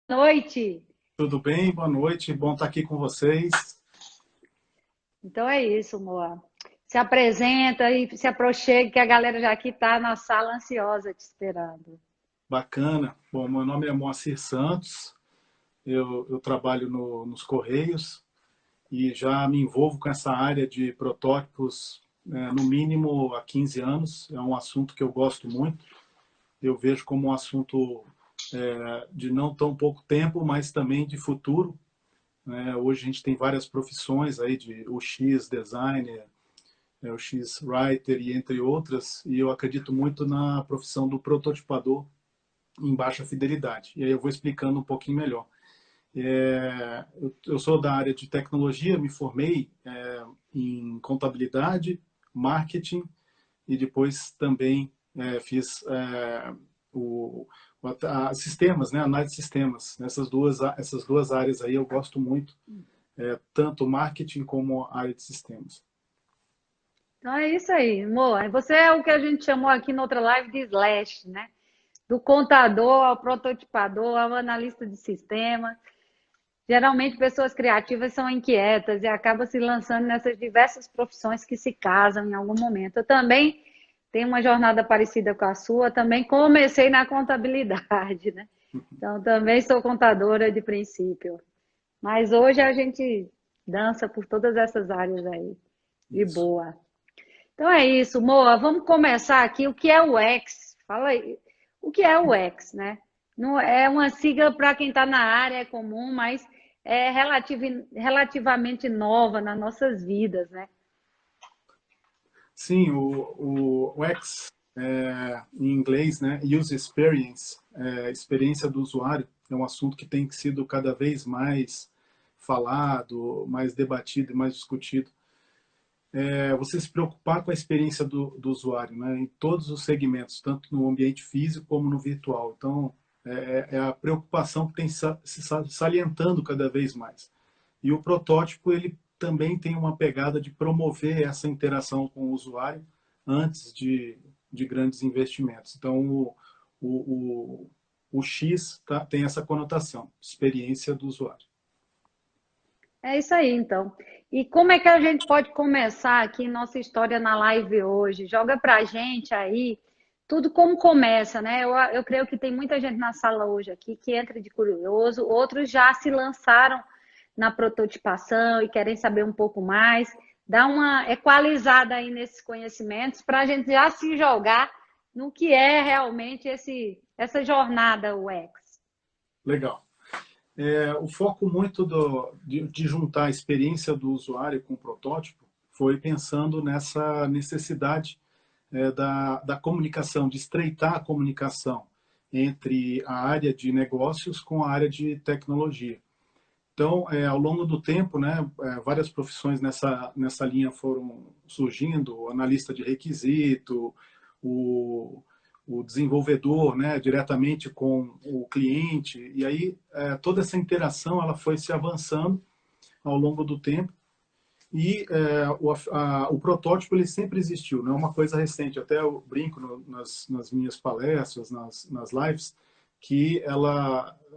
Noite. Tudo bem? Boa noite. Bom estar aqui com vocês. Então é isso, Moa. Se apresenta e se aproxime, que a galera já aqui está na sala ansiosa te esperando. Bacana. Bom, meu nome é Moacir Santos. Eu trabalho nos Correios e já me envolvo com essa área de protótipos, no mínimo há 15 anos. É um assunto que eu gosto muito. Eu vejo como um assunto de não tão pouco tempo, mas também de futuro, né? Hoje a gente tem várias profissões aí de UX designer, o X-Writer e entre outras, e eu acredito muito na profissão do prototipador em baixa fidelidade. E aí eu vou explicando um pouquinho melhor. Eu sou da área de tecnologia, me formei em contabilidade, marketing e depois também fiz o, sistemas, né, análise de sistemas. Essas duas áreas aí eu gosto muito, tanto marketing como a área de sistemas. Então é isso aí, Moa. Você é o que a gente chamou aqui na outra live de slash, né? Do contador ao prototipador, ao analista de sistema. Geralmente pessoas criativas são inquietas e acabam se lançando nessas diversas profissões que se casam em algum momento. Eu também tenho uma jornada parecida com a sua, também comecei na contabilidade, né? Então também sou contadora de princípio. Mas hoje a gente dança por todas essas áreas aí. De Isso. boa. Então é isso, Moa. Vamos começar aqui. O que é o X? Fala aí. O que é o X, né? Não é uma sigla para quem está na área, é comum, mas é relativamente nova nas nossas vidas, né? Sim, o X, em inglês, né, User Experience, experiência do usuário, é um assunto que tem sido cada vez mais falado, mais debatido e mais discutido. Você se preocupar com a experiência do usuário, né, em todos os segmentos, tanto no ambiente físico como no virtual. Então, é a preocupação que tem se salientando cada vez mais. E o protótipo, ele também tem uma pegada de promover essa interação com o usuário antes de grandes investimentos. Então, o, o X tem essa conotação, experiência do usuário. É isso aí, então. E como é que a gente pode começar aqui nossa história na live hoje? Joga pra gente aí tudo como começa, né? Eu creio que tem muita gente na sala hoje aqui que entra de curioso, outros já se lançaram na prototipação e querem saber um pouco mais. Dá uma equalizada aí nesses conhecimentos para a gente já se jogar no que é realmente essa jornada UX. Legal. O foco muito de juntar a experiência do usuário com o protótipo foi pensando nessa necessidade da comunicação, de estreitar a comunicação entre a área de negócios com a área de tecnologia. Então, ao longo do tempo, né, várias profissões nessa linha foram surgindo, o analista de requisito, o, o desenvolvedor, né, diretamente com o cliente, e aí toda essa interação ela foi se avançando ao longo do tempo, e o protótipo ele sempre existiu, não é uma coisa recente. Até eu brinco nas minhas palestras, nas lives, que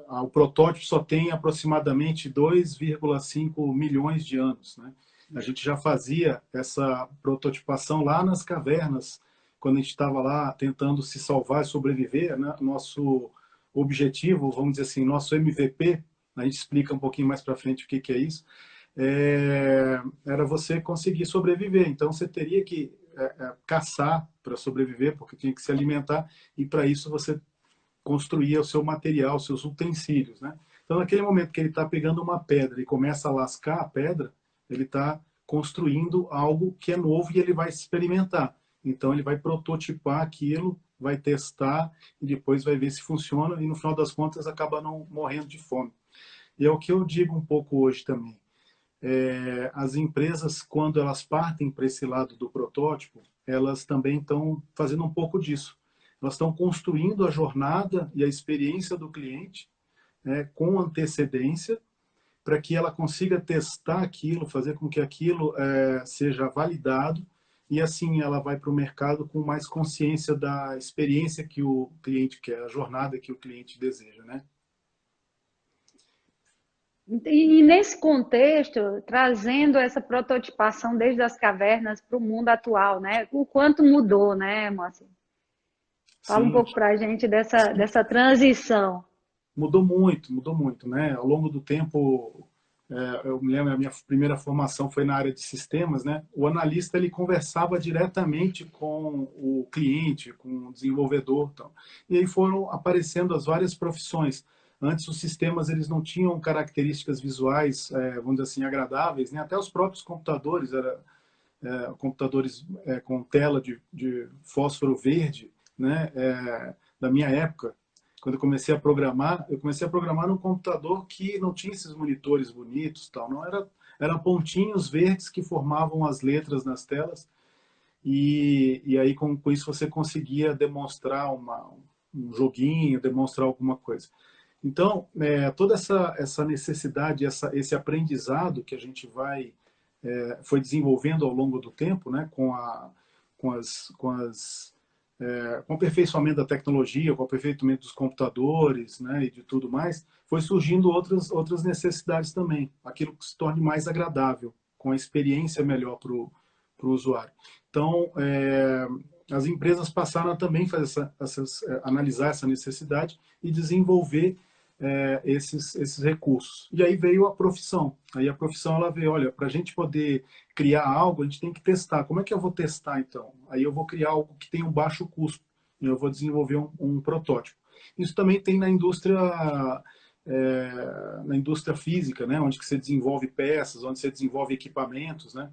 o protótipo só tem aproximadamente 2,5 milhões de anos, né? A gente já fazia essa prototipação lá nas cavernas, quando a gente estava lá tentando se salvar e sobreviver, né? Nosso objetivo, vamos dizer assim, nosso MVP, a gente explica um pouquinho mais para frente o que é isso, era você conseguir sobreviver. Então você teria que caçar para sobreviver, porque tinha que se alimentar, e para isso você construía o seu material, os seus utensílios, né? Então naquele momento que ele está pegando uma pedra e começa a lascar a pedra, ele está construindo algo que é novo e ele vai experimentar. Então ele vai prototipar aquilo, vai testar e depois vai ver se funciona e no final das contas acaba não morrendo de fome. E é o que eu digo um pouco hoje também. As empresas, quando elas partem para esse lado do protótipo, elas também estão fazendo um pouco disso. Elas estão construindo a jornada e a experiência do cliente, né, com antecedência, para que ela consiga testar aquilo, fazer com que aquilo seja validado, e assim ela vai para o mercado com mais consciência da experiência que o cliente quer, a jornada que o cliente deseja, né? E nesse contexto, trazendo essa prototipação desde as cavernas para o mundo atual, né? O quanto mudou, né, Márcio? Fala um Sim, pouco para a gente dessa transição. mudou muito, né? Ao longo do tempo, eu me lembro, a minha primeira formação foi na área de sistemas, né? O analista, ele conversava diretamente com o cliente, com o desenvolvedor, tal. E aí foram aparecendo as várias profissões. Antes, os sistemas, eles não tinham características visuais, vamos dizer assim, agradáveis, né? Até os próprios computadores, computadores com tela de fósforo verde, né? Da minha época, quando eu comecei a programar num computador que não tinha esses monitores bonitos, tal, não era, eram pontinhos verdes que formavam as letras nas telas, e aí com isso você conseguia demonstrar um joguinho, demonstrar alguma coisa. Então, toda essa necessidade, esse aprendizado que a gente foi desenvolvendo ao longo do tempo, né, com o aperfeiçoamento da tecnologia, com o aperfeiçoamento dos computadores, né, e de tudo mais, foi surgindo outras necessidades também, aquilo que se torne mais agradável, com a experiência melhor para o usuário. Então, as empresas passaram a também fazer analisar essa necessidade e desenvolver esses recursos. E aí veio a profissão. Aí a profissão ela veio, olha, para a gente poder criar algo, a gente tem que testar. Como é que eu vou testar então? Aí eu vou criar algo que tem um baixo custo. Eu vou desenvolver um protótipo. Isso também tem na indústria física, né, onde que você desenvolve peças, onde você desenvolve equipamentos, né?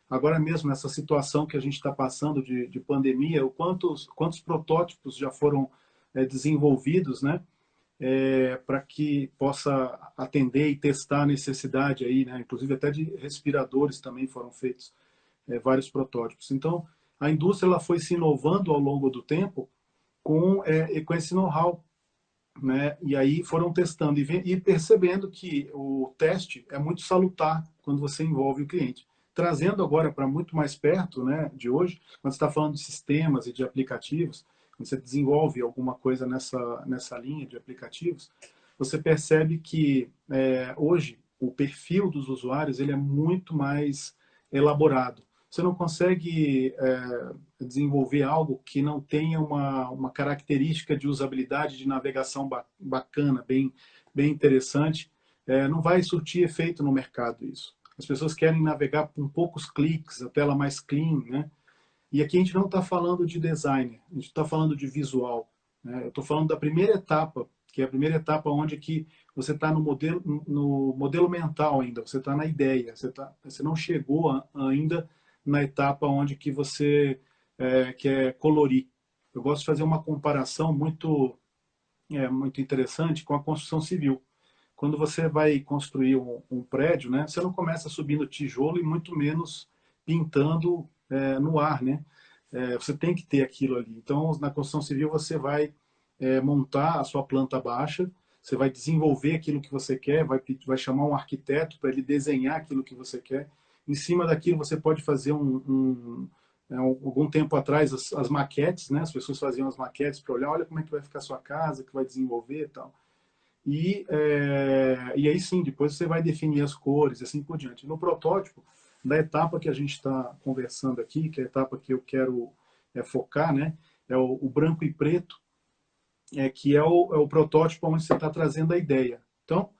Agora mesmo, nessa situação que a gente está passando de pandemia, quantos protótipos já foram desenvolvidos, né? Para que possa atender e testar a necessidade aí, né? Inclusive até de respiradores também foram feitos vários protótipos. Então, a indústria ela foi se inovando ao longo do tempo com esse know-how, né? E aí foram testando e percebendo que o teste é muito salutar quando você envolve o cliente. Trazendo agora para muito mais perto, né, de hoje, quando você está falando de sistemas e de aplicativos, quando você desenvolve alguma coisa nessa linha de aplicativos, você percebe que hoje o perfil dos usuários ele é muito mais elaborado. Você não consegue desenvolver algo que não tenha uma característica de usabilidade, de navegação bacana, bem interessante. Não vai surtir efeito no mercado isso. As pessoas querem navegar com poucos cliques, a tela mais clean, né? E aqui a gente não está falando de design, a gente está falando de visual, né? Eu estou falando da primeira etapa, que é a primeira etapa onde que você está no modelo mental ainda, você está na ideia, você não chegou ainda na etapa onde que você quer colorir. Eu gosto de fazer uma comparação muito interessante com a construção civil. Quando você vai construir um prédio, né, você não começa subindo tijolo e muito menos pintando no ar, né? Você tem que ter aquilo ali. Então, na construção civil, você vai montar a sua planta baixa, você vai desenvolver aquilo que você quer, vai chamar um arquiteto para ele desenhar aquilo que você quer. Em cima daquilo, você pode fazer algum tempo atrás, as maquetes, né? As pessoas faziam as maquetes para olhar, olha como é que vai ficar a sua casa, que vai desenvolver e tal. E aí sim, depois você vai definir as cores, assim por diante. No protótipo, da etapa que a gente está conversando aqui, que é a etapa que eu quero focar, né, é o branco e preto, que é o protótipo onde você está trazendo a ideia. Então,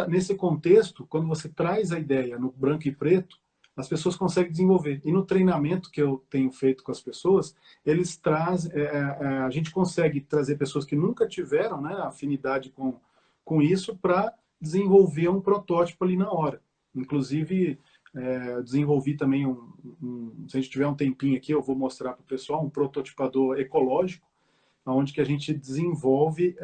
nesse contexto, quando você traz a ideia no branco e preto, as pessoas conseguem desenvolver. E no treinamento que eu tenho feito com as pessoas, eles trazem, a gente consegue trazer pessoas que nunca tiveram, né, afinidade com isso para desenvolver um protótipo ali na hora. Inclusive, desenvolvi também se a gente tiver um tempinho aqui, eu vou mostrar para o pessoal um prototipador ecológico, onde que a gente desenvolve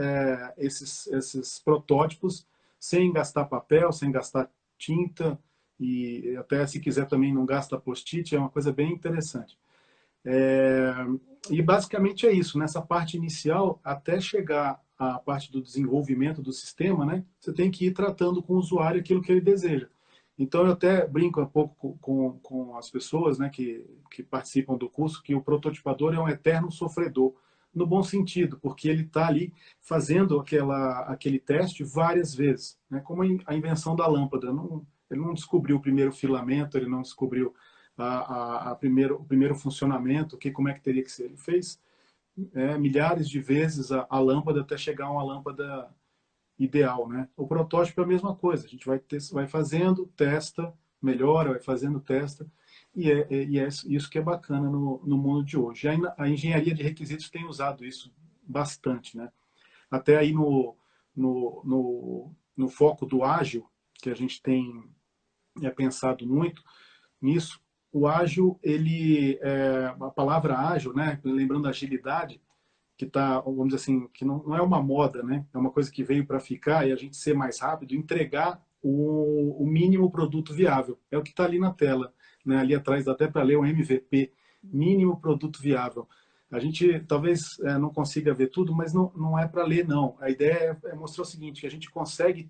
esses protótipos sem gastar papel, sem gastar tinta, e até se quiser também não gasta post-it, é uma coisa bem interessante. E basicamente é isso, nessa parte inicial, até chegar à parte do desenvolvimento do sistema, né, você tem que ir tratando com o usuário aquilo que ele deseja. Então eu até brinco um pouco com as pessoas, né, que participam do curso, que o prototipador é um eterno sofredor. no bom sentido, porque ele está ali fazendo aquele teste várias vezes, né? Como a invenção da lâmpada. Ele não descobriu o primeiro filamento, ele não descobriu o primeiro funcionamento, como é que teria que ser. Ele fez milhares de vezes a lâmpada até chegar a uma lâmpada ideal, né? O protótipo é a mesma coisa. A gente vai fazendo, testa, melhora, vai fazendo, testa. E é isso que é bacana no mundo de hoje. A engenharia de requisitos tem usado isso bastante, né? Até aí no foco do ágil, que a gente tem pensado muito nisso, o ágil, a palavra ágil, né? Lembrando a agilidade, que está, vamos dizer assim, que não é uma moda, né? É uma coisa que veio para ficar e a gente ser mais rápido, entregar o mínimo produto viável. É o que está ali na tela, né? Ali atrás dá até para ler o MVP, mínimo produto viável. A gente talvez não consiga ver tudo, mas não é para ler, não. A ideia é mostrar o seguinte, que a gente consegue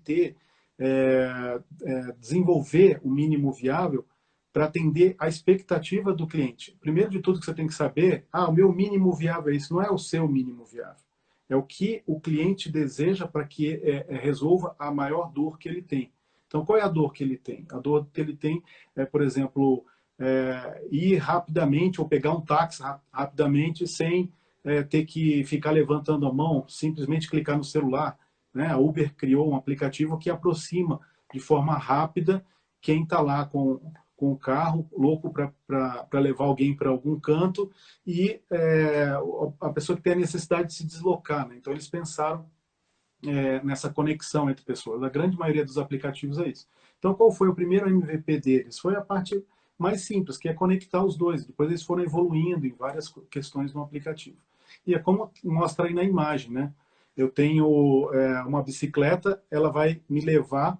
desenvolver o mínimo viável para atender a expectativa do cliente. Primeiro de tudo que você tem que saber, o meu mínimo viável é isso, não é o seu mínimo viável. É o que o cliente deseja para que resolva a maior dor que ele tem. Então, qual é a dor que ele tem? A dor que ele tem é, por exemplo, ir rapidamente ou pegar um táxi rapidamente sem ter que ficar levantando a mão, simplesmente clicar no celular, né? A Uber criou um aplicativo que aproxima de forma rápida quem está lá com o carro, louco para levar alguém para algum canto, e a pessoa que tem a necessidade de se deslocar, né? Então, eles pensaram nessa conexão entre pessoas. A grande maioria dos aplicativos é isso. Então, qual foi o primeiro MVP deles? Foi a parte mais simples, que é conectar os dois. Depois eles foram evoluindo em várias questões no aplicativo. E é como mostra aí na imagem, né? Eu tenho uma bicicleta, ela vai me levar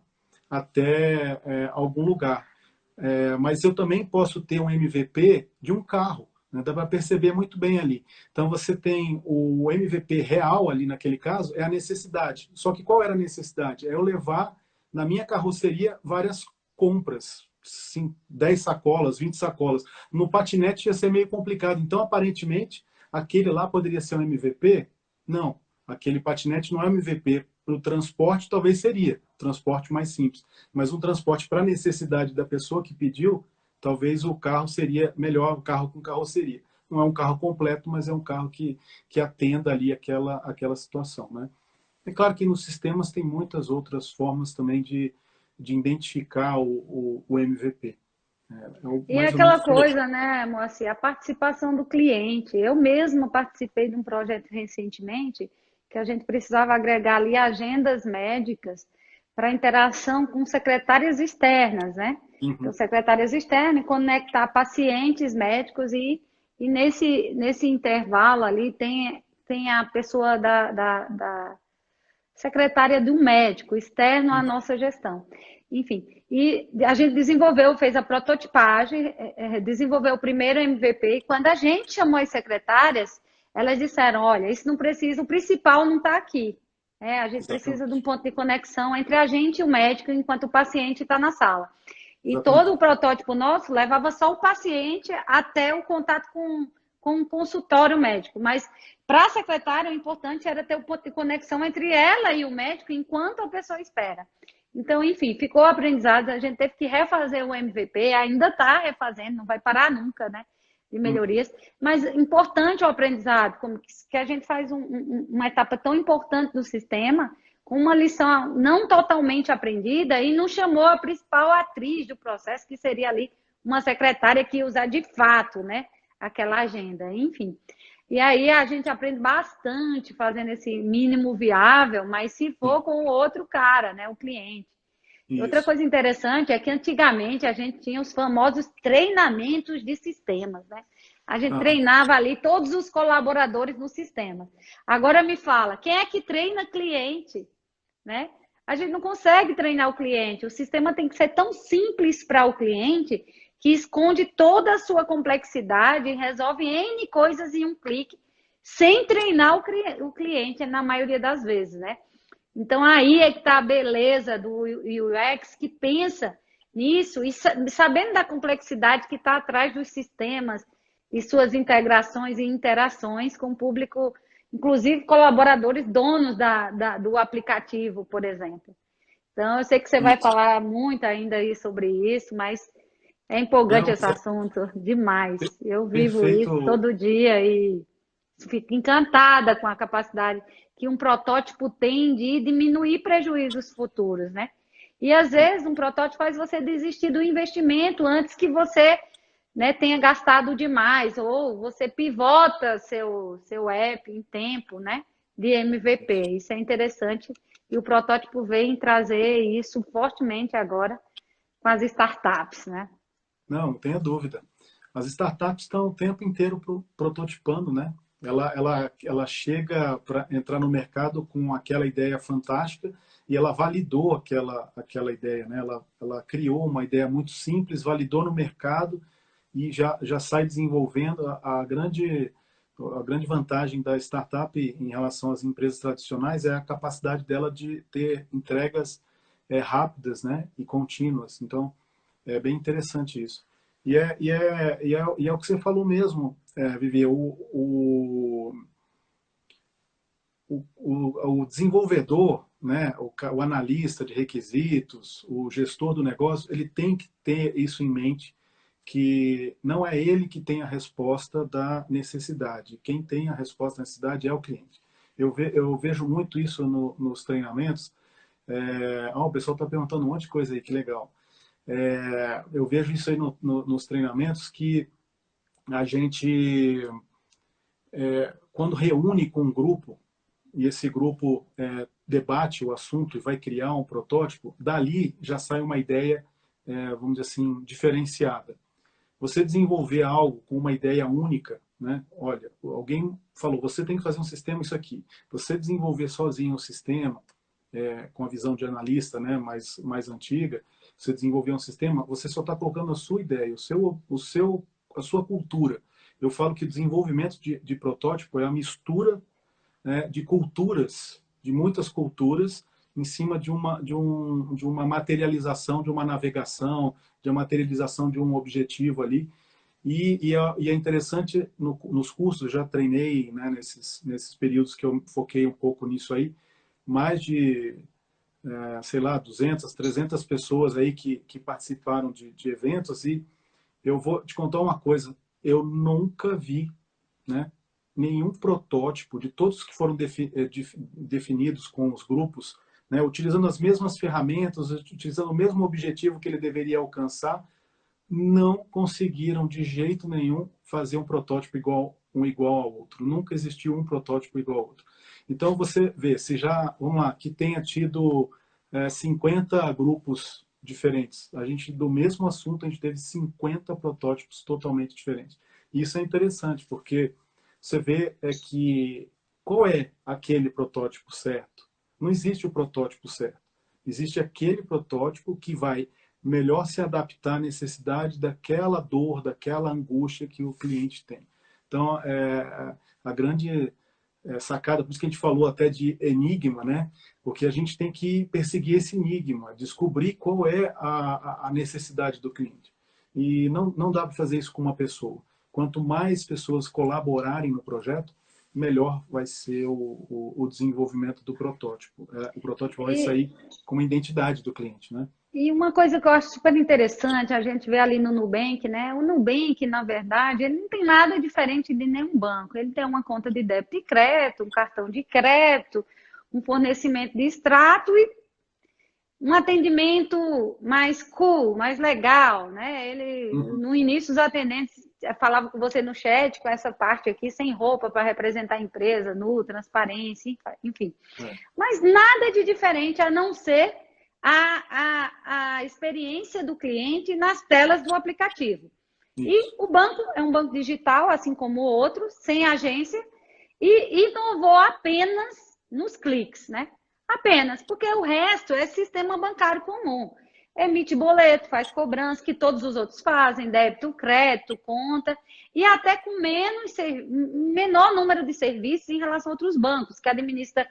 até algum lugar. Mas eu também posso ter um MVP de um carro, né? Dá para perceber muito bem ali. Então você tem o MVP real ali naquele caso, é a necessidade. Só que qual era a necessidade? É eu levar na minha carroceria várias compras, 10 sacolas, 20 sacolas. No patinete ia ser meio complicado. Então, aparentemente, aquele lá poderia ser um MVP? Não. Aquele patinete não é um MVP. Para o transporte, talvez seria. Transporte mais simples. Mas um transporte para a necessidade da pessoa que pediu, talvez o carro seria melhor, o carro com carroceria. Não é um carro completo, mas é um carro que atenda ali aquela situação, né? É claro que nos sistemas tem muitas outras formas também de identificar o MVP. E é Mais ou aquela menos por aí. coisa, né, Moacir, a participação do cliente. Eu mesma participei de um projeto recentemente que a gente precisava agregar ali agendas médicas para interação com secretárias externas, né? Então, Uhum. secretárias externas, conectar pacientes médicos e nesse intervalo ali tem a pessoa da secretária do médico externo à nossa gestão. Enfim, e a gente desenvolveu, fez a prototipagem, desenvolveu o primeiro MVP, e quando a gente chamou as secretárias, elas disseram, olha, isso não precisa, o principal não está aqui. A gente precisa de um Exatamente. ponto de conexão entre a gente e o médico, enquanto o paciente está na sala. E todo Exatamente. o protótipo nosso levava só o paciente até o contato com o consultório médico. Mas para a secretária, o importante era ter o ponto de conexão entre ela e o médico enquanto a pessoa espera. Então, enfim, ficou aprendizado. A gente teve que refazer o MVP, ainda está refazendo, não vai parar nunca, né? De Uhum. melhorias. Mas importante o aprendizado, como que a gente faz uma etapa tão importante do sistema com uma lição não totalmente aprendida e não chamou a principal atriz do processo, que seria ali uma secretária que ia usar de fato, né, aquela agenda, enfim. E aí a gente aprende bastante fazendo esse mínimo viável, mas se for com o outro cara, né, o cliente. Outra Isso. coisa interessante é que antigamente a gente tinha os famosos treinamentos de sistemas, né? A gente Ah, treinava ali todos os colaboradores no sistema. Agora me fala, quem é que treina cliente? Né? A gente não consegue treinar o cliente. O sistema tem que ser tão simples para o cliente que esconde toda a sua complexidade e resolve N coisas em um clique, sem treinar o cliente, na maioria das vezes, né? Então, aí é que está a beleza do UX, que pensa nisso e sabendo da complexidade que está atrás dos sistemas e suas integrações e interações com o público inclusive colaboradores donos do aplicativo, por exemplo. Então, eu sei que você vai Isso. falar muito ainda aí sobre isso, mas é empolgante Não, esse assunto demais. Eu vivo isso perfeito. todo dia e fico encantada com a capacidade que um protótipo tem de diminuir prejuízos futuros, né? E às vezes um protótipo faz você desistir do investimento antes que você, né, tenha gastado demais, ou você pivota seu app em tempo, né, de MVP. Isso é interessante e o protótipo vem trazer isso fortemente agora com as startups, né? Não tenha dúvida. As startups estão o tempo inteiro prototipando, né? Ela chega para entrar no mercado com aquela ideia fantástica e ela validou aquela ideia, né? Ela criou uma ideia muito simples, validou no mercado e já sai desenvolvendo. A grande vantagem da startup em relação às empresas tradicionais é a capacidade dela de ter entregas rápidas, né? E contínuas. Então, é bem interessante isso. E é o que você falou mesmo, Vivi. O desenvolvedor, né, o analista de requisitos, o gestor do negócio, ele tem que ter isso em mente, que não é ele que tem a resposta da necessidade. Quem tem a resposta da necessidade é o cliente. Eu vejo muito isso nos treinamentos. O pessoal está perguntando um monte de coisa aí, que legal. Eu vejo isso aí nos treinamentos, que a gente, quando reúne com um grupo, e esse grupo debate o assunto e vai criar um protótipo, dali já sai uma ideia, vamos dizer assim, diferenciada. Você desenvolver algo com uma ideia única, né? Olha, alguém falou, você tem que fazer um sistema isso aqui. Você desenvolver sozinho um sistema, com a visão de analista, né, mais antiga, você desenvolver um sistema, você só está colocando a sua ideia, a sua cultura. Eu falo que o desenvolvimento de protótipo é a mistura, né, de culturas, de muitas culturas, em cima de uma materialização, de uma navegação, de uma materialização de um objetivo ali. E é interessante, nos cursos, eu já treinei, né, nesses períodos que eu foquei um pouco nisso aí, mais de, sei lá, 200, 300 pessoas aí que participaram de eventos, e eu vou te contar uma coisa, eu nunca vi, né, nenhum protótipo de todos que foram definidos com os grupos, né, utilizando as mesmas ferramentas, utilizando o mesmo objetivo que ele deveria alcançar, não conseguiram de jeito nenhum fazer um protótipo igual ao outro. Nunca existiu um protótipo igual ao outro. Então você vê, se já, vamos lá, que tenha tido 50 grupos diferentes, a gente, do mesmo assunto, a gente teve 50 protótipos totalmente diferentes. E isso é interessante, porque você vê que qual é aquele protótipo certo? Não existe o protótipo certo. Existe aquele protótipo que vai melhor se adaptar à necessidade daquela dor, daquela angústia que o cliente tem. Então, a grande sacada, por isso que a gente falou até de enigma, né? Porque a gente tem que perseguir esse enigma, descobrir qual é a necessidade do cliente. E não dá para fazer isso com uma pessoa. Quanto mais pessoas colaborarem no projeto, melhor vai ser o desenvolvimento do protótipo. O protótipo vai E, sair com uma identidade do cliente, né? e uma coisa que eu acho super interessante, a gente vê ali no Nubank, né? O Nubank, na verdade, ele não tem nada diferente de nenhum banco. Ele tem uma conta de débito e crédito, um cartão de crédito, um fornecimento de extrato e um atendimento mais cool, mais legal, né? Ele, Uhum. no início, os atendentes falavam com você no chat, com essa parte aqui, sem roupa para representar a empresa, nu, transparência, enfim. É, Mas nada de diferente a não ser a experiência do cliente nas telas do aplicativo. E isso. o banco é um banco digital, assim como o outro, sem agência, e inovou apenas nos cliques, né? Apenas, porque o resto é sistema bancário comum. Emite boleto, faz cobrança, que todos os outros fazem, débito, crédito, conta, e até com menor número de serviços em relação a outros bancos, que administra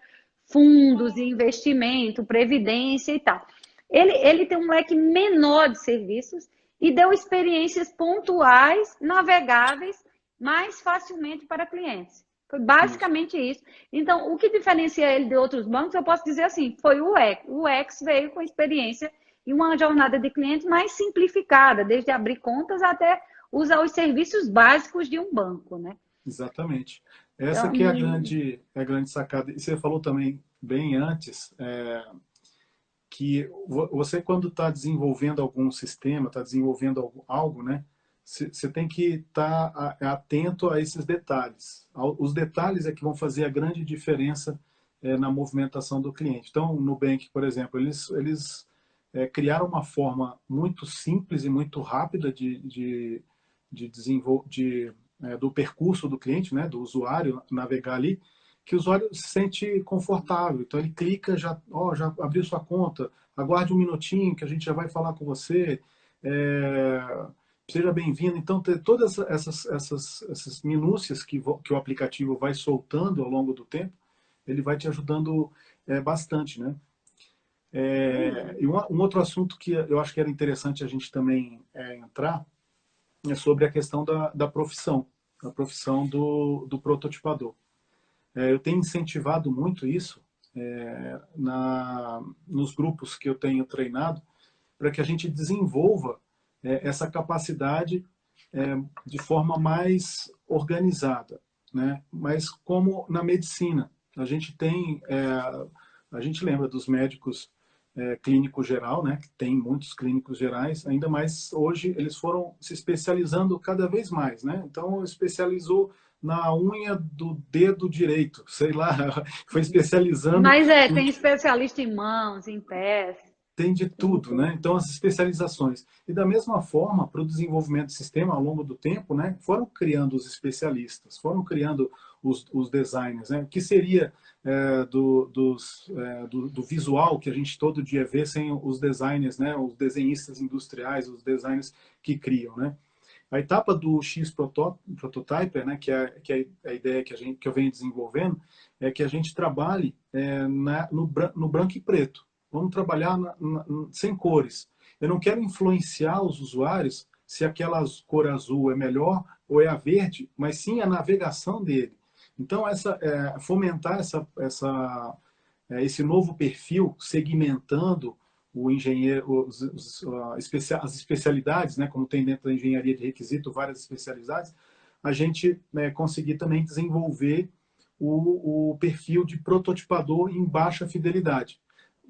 fundos, investimento, previdência e tal. Ele tem um leque menor de serviços e deu experiências pontuais, navegáveis, mais facilmente para clientes. Foi Isso. basicamente isso. Então, o que diferencia ele de outros bancos, eu posso dizer assim, foi o X. O X veio com experiência e uma jornada de cliente mais simplificada, desde abrir contas até usar os serviços básicos de um banco, né? Exatamente. Essa Então, que é a grande sacada. E você falou também bem antes, que você quando está desenvolvendo algum sistema, está desenvolvendo algo, né? Você tem que estar atento a esses detalhes. Os detalhes é que vão fazer a grande diferença na movimentação do cliente. Então, no Nubank, por exemplo, eles criaram uma forma muito simples e muito rápida de desenvolver do percurso do cliente, né, do usuário navegar ali, que o usuário se sente confortável. Então ele clica, já abriu sua conta, aguarde um minutinho que a gente já vai falar com você, é, seja bem-vindo. Então, ter todas essas minúcias que o aplicativo vai soltando ao longo do tempo, ele vai te ajudando bastante, né? E um outro assunto que eu acho que era interessante a gente também entrar é sobre a questão da profissão, a profissão do prototipador. Eu tenho incentivado muito isso nos grupos que eu tenho treinado, para que a gente desenvolva essa capacidade de forma mais organizada, né? Mas como na medicina, a gente lembra dos médicos clínico geral, né? Que tem muitos clínicos gerais, ainda mais hoje eles foram se especializando cada vez mais, né? Então especializou na unha do dedo direito, sei lá, foi especializando mas tem especialista em mãos, em pés, tem de tem de tudo, né? tudo. Então, as especializações. E da mesma forma, para o desenvolvimento do sistema, ao longo do tempo, né, foram criando os especialistas, foram criando os designers, né? O que seria do visual que a gente todo dia vê sem os designers, né? Os desenhistas industriais, os designers que criam, né? A etapa do Prototyper, né, que é a ideia que eu venho desenvolvendo, é que a gente trabalhe no branco e preto. Vamos trabalhar sem cores. Eu não quero influenciar os usuários se aquela cor azul é melhor ou é a verde, mas sim a navegação dele. Então, fomentar esse novo perfil, segmentando o engenheiro, as especialidades, né, como tem dentro da engenharia de requisito várias especialidades, a gente conseguir também desenvolver o perfil de prototipador em baixa fidelidade.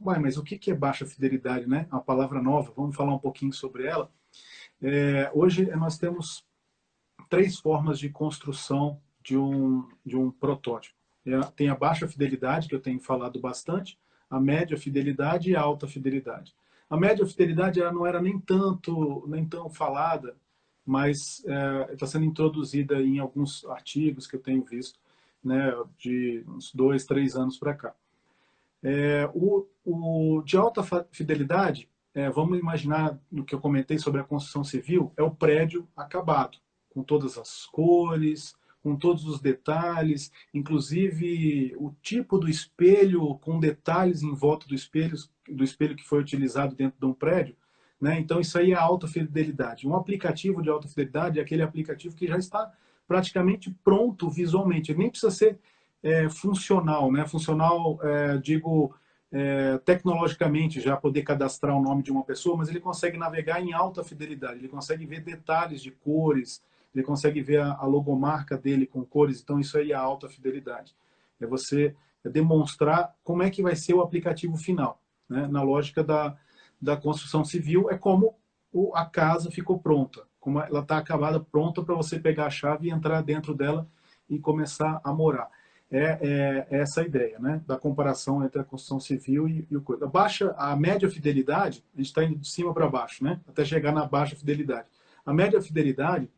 Ué, mas o que é baixa fidelidade, né? Uma palavra nova, vamos falar um pouquinho sobre ela. Hoje nós temos três formas de construção de um protótipo. Tem a baixa fidelidade, que eu tenho falado bastante, a média fidelidade e a alta fidelidade. A média fidelidade ela não era nem tão falada, mas está sendo introduzida em alguns artigos que eu tenho visto, né, de uns 2, 3 anos para cá. O de alta fidelidade, vamos imaginar no que eu comentei sobre a construção civil, é o prédio acabado, com todas as cores, com todos os detalhes, inclusive o tipo do espelho com detalhes em volta do espelho que foi utilizado dentro de um prédio. Né? Então, isso aí é alta fidelidade. Um aplicativo de alta fidelidade é aquele aplicativo que já está praticamente pronto visualmente. Ele nem precisa ser funcional, né? Funcional, digo, tecnologicamente, já poder cadastrar o nome de uma pessoa, mas ele consegue navegar em alta fidelidade, ele consegue ver detalhes de cores, ele consegue ver a logomarca dele com cores, então isso aí é alta fidelidade. É você demonstrar como é que vai ser o aplicativo final. Né? Na lógica da construção civil, é como a casa ficou pronta, como ela está acabada, pronta para você pegar a chave e entrar dentro dela e começar a morar. Essa a ideia, né? Da comparação entre a construção civil e o coisa. A média fidelidade, a gente está indo de cima para baixo, né? Até chegar na baixa fidelidade. A média fidelidade,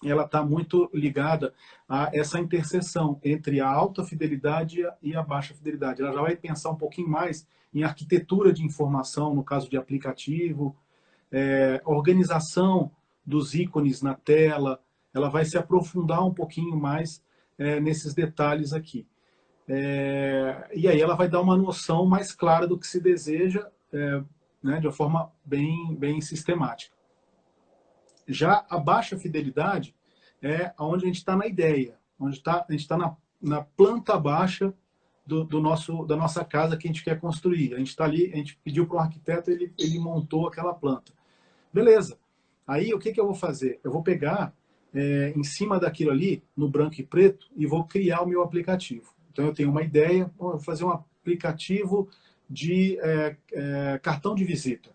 ela está muito ligada a essa interseção entre a alta fidelidade e a baixa fidelidade. Ela já vai pensar um pouquinho mais em arquitetura de informação, no caso de aplicativo, organização dos ícones na tela, ela vai se aprofundar um pouquinho mais nesses detalhes aqui. E aí ela vai dar uma noção mais clara do que se deseja, né, de uma forma bem sistemática. Já a baixa fidelidade é onde a gente está na ideia, A gente está na planta baixa da nossa casa que a gente quer construir. A gente está ali, a gente pediu para o arquiteto, ele montou aquela planta. Beleza. Aí o que eu vou fazer? Eu vou pegar em cima daquilo ali, no branco e preto, e vou criar o meu aplicativo. Então eu tenho uma ideia, vou fazer um aplicativo de cartão de visita.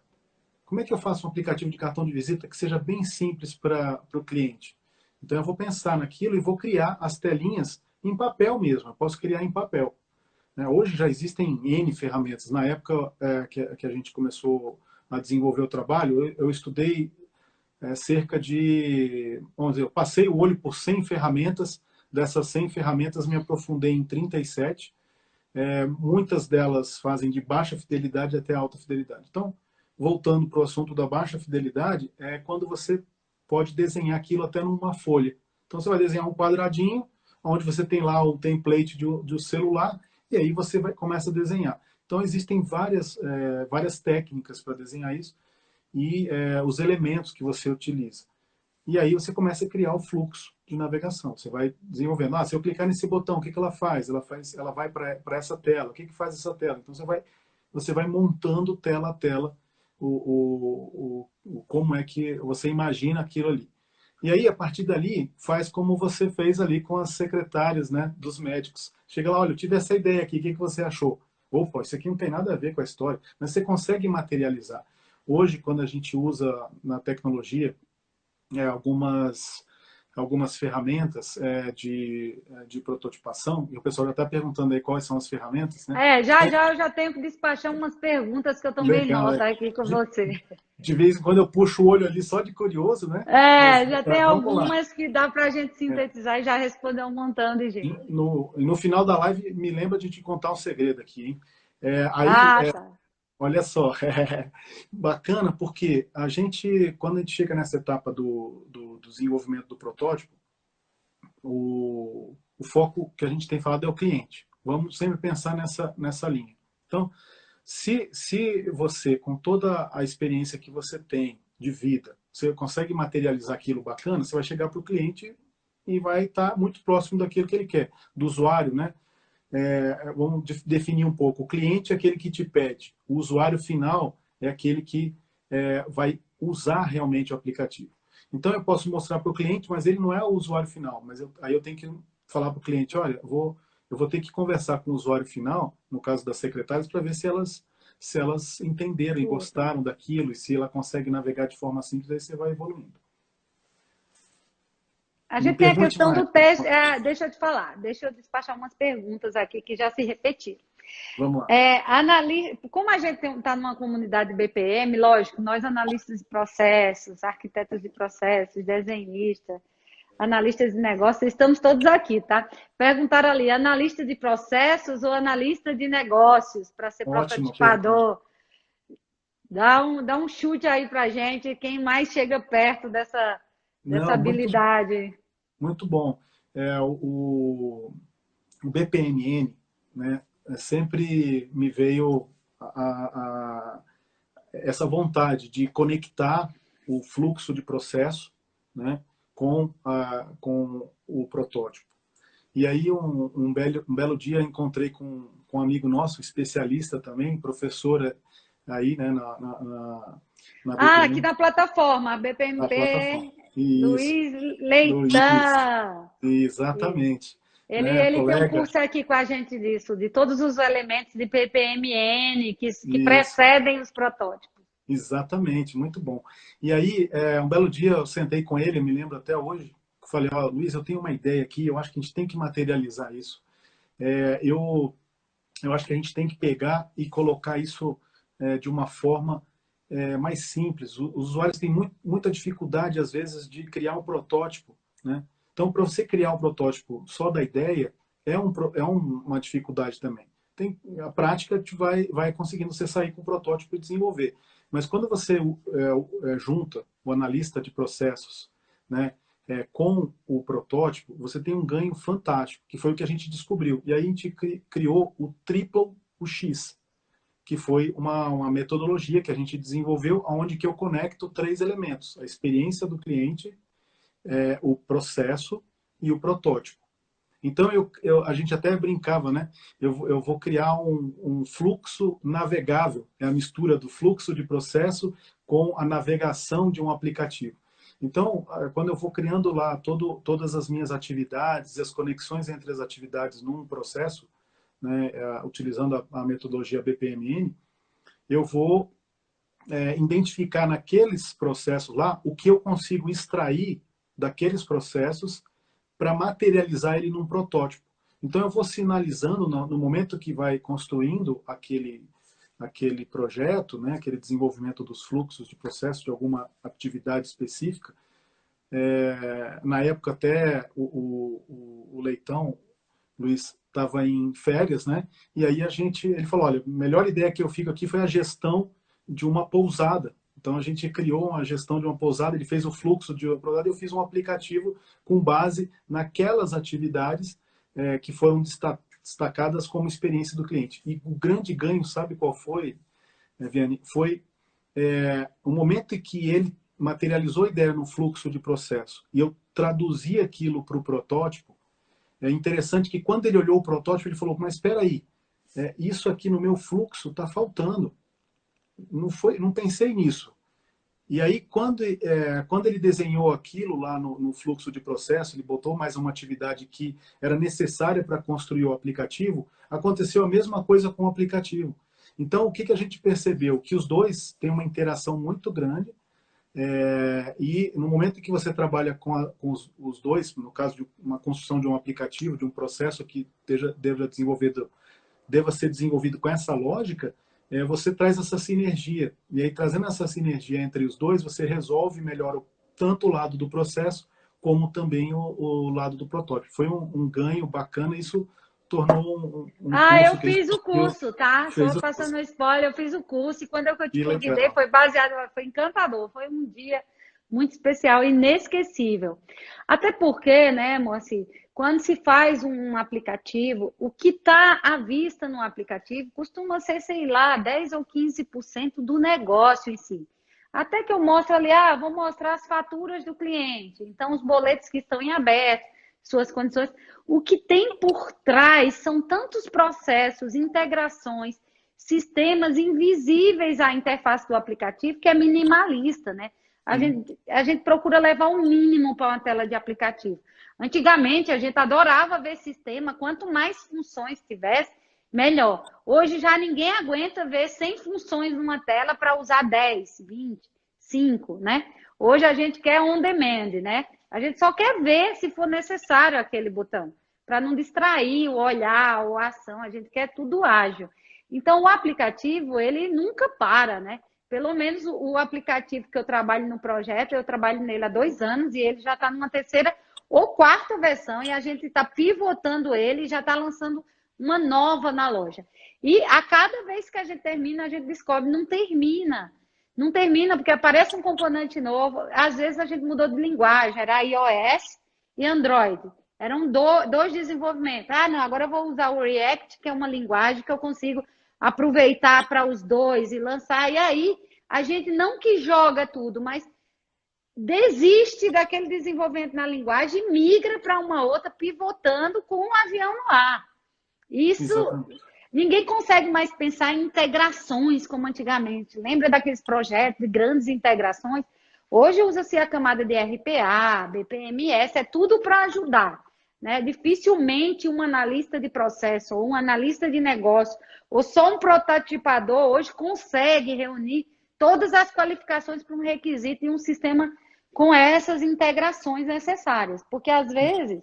Como é que eu faço um aplicativo de cartão de visita que seja bem simples para o cliente? Então eu vou pensar naquilo e vou criar as telinhas em papel mesmo. Eu posso criar em papel. Hoje já existem N ferramentas. Na época que a gente começou a desenvolver o trabalho, eu estudei cerca de, vamos dizer, eu passei o olho por 100 ferramentas. Dessas 100 ferramentas, me aprofundei em 37. Muitas delas fazem de baixa fidelidade até alta fidelidade. Então, voltando para o assunto da baixa fidelidade, é quando você pode desenhar aquilo até numa folha. Então, você vai desenhar um quadradinho, onde você tem lá o template de um celular, e aí você começa a desenhar. Então, existem várias técnicas para desenhar isso, e os elementos que você utiliza. E aí você começa a criar o fluxo de navegação. Você vai desenvolvendo. Se eu clicar nesse botão, o que ela faz? Ela vai para essa tela. O que faz essa tela? Então você vai montando tela a tela como é que você imagina aquilo ali. E aí, a partir dali, faz como você fez ali com as secretárias, né, dos médicos. Chega lá, olha, eu tive essa ideia aqui, o que você achou? Opa, isso aqui não tem nada a ver com a história. Mas você consegue materializar. Hoje, quando a gente usa na tecnologia algumas ferramentas de prototipação, e o pessoal já está perguntando aí quais são as ferramentas, né? Já eu já tenho que despachar umas perguntas que eu tomei Legal, nota aqui com você. de vez em quando eu puxo o olho ali só de curioso, né? Já tem Vamos lá. algumas que dá para a gente sintetizar e já responder um montão de gente. No final da live, me lembra de te contar um segredo aqui, hein? Tá. Olha só, bacana, porque quando a gente chega nessa etapa do desenvolvimento do protótipo, o foco que a gente tem falado é o cliente. Vamos sempre pensar nessa linha. Então, se você, com toda a experiência que você tem de vida, você consegue materializar aquilo bacana, você vai chegar para o cliente e vai estar muito próximo daquilo que ele quer, do usuário, né? Vamos definir um pouco. O cliente é aquele que te pede. O usuário final é aquele que vai usar realmente o aplicativo. Então, eu posso mostrar para o cliente, mas ele não é o usuário final. Mas aí eu tenho que falar para o cliente, olha, eu vou ter que conversar com o usuário final, no caso das secretárias, para ver se elas entenderam e gostaram daquilo, e se ela consegue navegar de forma simples, aí você vai evoluindo. A gente tem a questão do teste. Deixa eu te falar, deixa eu despachar umas perguntas aqui que já se repetiram. Vamos lá. Como a gente está numa comunidade BPM, lógico, nós analistas de processos, arquitetos de processos, desenhistas, analistas de negócios, estamos todos aqui, tá? Perguntaram ali, analista de processos ou analista de negócios para ser prototipador? Dá um chute aí para a gente, quem mais chega perto dessa habilidade. Muito bom. O BPMN, né, sempre me veio essa vontade de conectar o fluxo de processo, né, com o protótipo. E aí, um belo dia, encontrei com um amigo nosso, especialista também, professora aí, né, na BPM. Aqui na plataforma, a BPMP. Na plataforma. Luiz Leitão. Exatamente. Ele tem um curso aqui com a gente disso, de todos os elementos de BPMN que precedem os protótipos. Exatamente, muito bom. E aí, um belo dia eu sentei com ele, eu me lembro até hoje, falei, Luiz, eu tenho uma ideia aqui, eu acho que a gente tem que materializar isso. Eu acho que a gente tem que pegar e colocar isso de uma forma mais simples. Os usuários têm muita dificuldade, às vezes, de criar um protótipo, né? Então, para você criar um protótipo só da ideia, uma dificuldade também. A prática vai conseguindo você sair com o protótipo e desenvolver. Mas quando você junta o analista de processos, né, com o protótipo, você tem um ganho fantástico, que foi o que a gente descobriu. E aí a gente criou o Triple UX, que foi uma metodologia que a gente desenvolveu, onde que eu conecto 3 elementos: a experiência do cliente, o processo e o protótipo. Então, a gente até brincava, né? Eu vou criar um fluxo navegável, é a mistura do fluxo de processo com a navegação de um aplicativo. Então, quando eu vou criando lá todas as minhas atividades e as conexões entre as atividades num processo, né, utilizando a metodologia BPMN, eu vou identificar naqueles processos lá o que eu consigo extrair daqueles processos para materializar ele num protótipo. Então, eu vou sinalizando no momento que vai construindo aquele projeto, né, aquele desenvolvimento dos fluxos de processo de alguma atividade específica. Na época, até o Leitão, Luiz, estava em férias, né? E aí ele falou, olha, a melhor ideia que eu fico aqui foi a gestão de uma pousada. Então a gente criou uma gestão de uma pousada, ele fez o fluxo de uma pousada, eu fiz um aplicativo com base naquelas atividades que foram destacadas como experiência do cliente. E o grande ganho, sabe qual foi, Vianney? Foi o momento em que ele materializou a ideia no fluxo de processo e eu traduzi aquilo para o protótipo. É interessante que quando ele olhou o protótipo, ele falou, mas espera aí, isso aqui no meu fluxo está faltando. Não pensei nisso. E aí, quando ele desenhou aquilo lá no fluxo de processo, ele botou mais uma atividade que era necessária para construir o aplicativo, aconteceu a mesma coisa com o aplicativo. Então, o que a gente percebeu? Que os dois têm uma interação muito grande, e no momento em que você trabalha com os dois, no caso de uma construção de um aplicativo, de um processo que deva ser desenvolvido com essa lógica, você traz essa sinergia. E aí, trazendo essa sinergia entre os dois, você resolve melhor tanto o lado do processo, como também o lado do protótipo. Foi um ganho bacana, isso tornou um curso eu que a gente fiz o curso, tá? fez Só o curso. passando spoiler, eu fiz o curso e quando eu te Que convidei legal. foi baseado, foi encantador, foi um dia muito especial, inesquecível. Até porque, né, Moacir, quando se faz um aplicativo, o que está à vista no aplicativo costuma ser, sei lá, 10 ou 15% do negócio em si. Até que eu mostro ali, vou mostrar as faturas do cliente, então os boletos que estão em aberto, suas condições. O que tem por trás são tantos processos, integrações, sistemas invisíveis à interface do aplicativo que é minimalista, né? A gente procura levar o mínimo para uma tela de aplicativo. Antigamente, a gente adorava ver sistema, quanto mais funções tivesse, melhor. Hoje já ninguém aguenta ver 100 funções numa tela para usar 10, 20, 5, né? Hoje a gente quer on demand, né? A gente só quer ver se for necessário aquele botão, para não distrair o olhar ou a ação, a gente quer tudo ágil. Então, o aplicativo, ele nunca para, né? Pelo menos o aplicativo que eu trabalho no projeto, eu trabalho nele há 2 anos e ele já está numa terceira ou quarta versão e a gente está pivotando ele e já está lançando uma nova na loja. E a cada vez que a gente termina, a gente descobre, não termina. Não termina, porque aparece um componente novo. Às vezes a gente mudou de linguagem, era iOS e Android. Eram dois desenvolvimentos. Não, agora eu vou usar o React, que é uma linguagem que eu consigo aproveitar para os dois e lançar. E aí, a gente não que joga tudo, mas desiste daquele desenvolvimento na linguagem e migra para uma outra, pivotando com um avião no ar. Isso, exatamente. Ninguém consegue mais pensar em integrações como antigamente. Lembra daqueles projetos de grandes integrações? Hoje usa-se a camada de RPA, BPMS, é tudo para ajudar. Né? Dificilmente um analista de processo ou um analista de negócio ou só um prototipador hoje consegue reunir todas as qualificações para um requisito em um sistema com essas integrações necessárias. Porque, às vezes,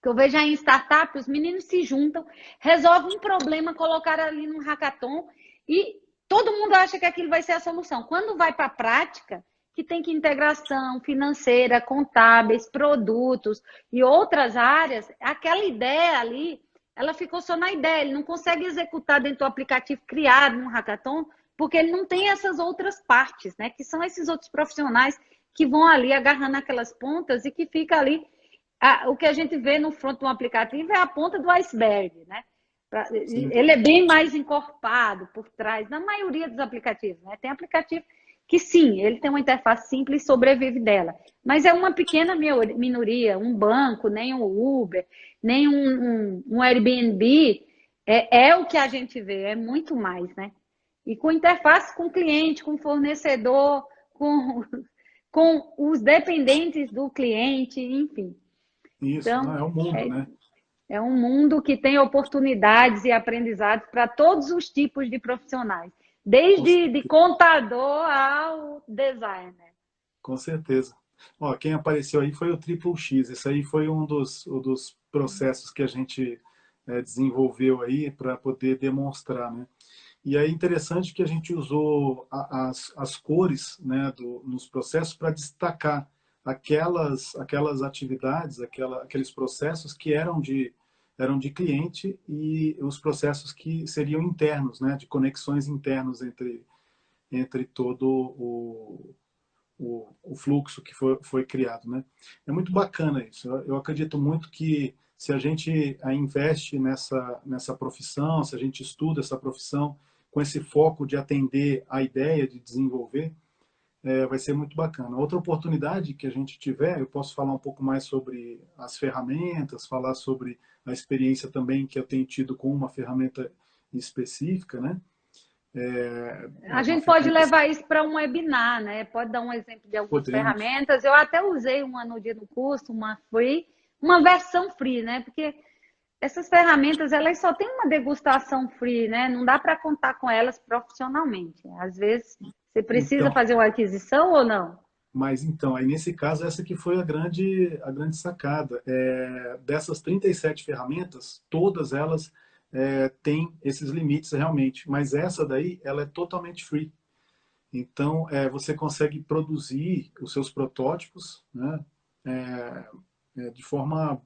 que eu vejo aí em startup, os meninos se juntam, resolvem um problema, colocar ali num hackathon e todo mundo acha que aquilo vai ser a solução. Quando vai para a prática, que tem que integração financeira, contábeis, produtos e outras áreas, aquela ideia ali, ela ficou só na ideia, ele não consegue executar dentro do aplicativo criado num hackathon, porque ele não tem essas outras partes, né? Que são esses outros profissionais que vão ali agarrando aquelas pontas e que fica ali. O que a gente vê no front do aplicativo é a ponta do iceberg, né? Ele é bem mais encorpado por trás, na maioria dos aplicativos, né? Tem aplicativo que sim, ele tem uma interface simples e sobrevive dela. Mas é uma pequena minoria, um banco, nem um Uber, nem um Airbnb, é o que a gente vê, é muito mais, né? E com interface com o cliente, com o fornecedor, com, com os dependentes do cliente, enfim. Isso, não, Então, é o mundo, é, né? é um mundo que tem oportunidades e aprendizados para todos os tipos de profissionais, Com desde de certeza. contador ao designer. Com certeza. Ó, quem apareceu aí foi o Triple X. Esse aí foi um dos processos que a gente desenvolveu aí para poder demonstrar, né? E é interessante que a gente usou as cores, né, nos processos para destacar aquelas atividades, aqueles processos que eram de cliente e os processos que seriam internos, né, de conexões internos entre todo o fluxo que foi criado, né? É muito bacana isso. Eu acredito muito que se a gente investe nessa profissão, se a gente estuda essa profissão com esse foco de atender a ideia de desenvolver, vai ser muito bacana. Outra oportunidade que a gente tiver, eu posso falar um pouco mais sobre as ferramentas, falar sobre a experiência também que eu tenho tido com uma ferramenta específica, né? A Uma gente pode ferramenta levar isso para um webinar, né? Pode dar um exemplo de algumas podemos. ferramentas. Eu até usei uma no dia do curso, uma free, uma versão free, né? Porque essas ferramentas, elas só têm uma degustação free, né? Não dá para contar com elas profissionalmente. Às vezes, você precisa Então, fazer uma aquisição ou não? mas então, aí nesse caso, essa que foi a grande sacada. Dessas 37 ferramentas, todas elas têm esses limites realmente, mas essa daí, ela é totalmente free. Então, você consegue produzir os seus protótipos, né, de forma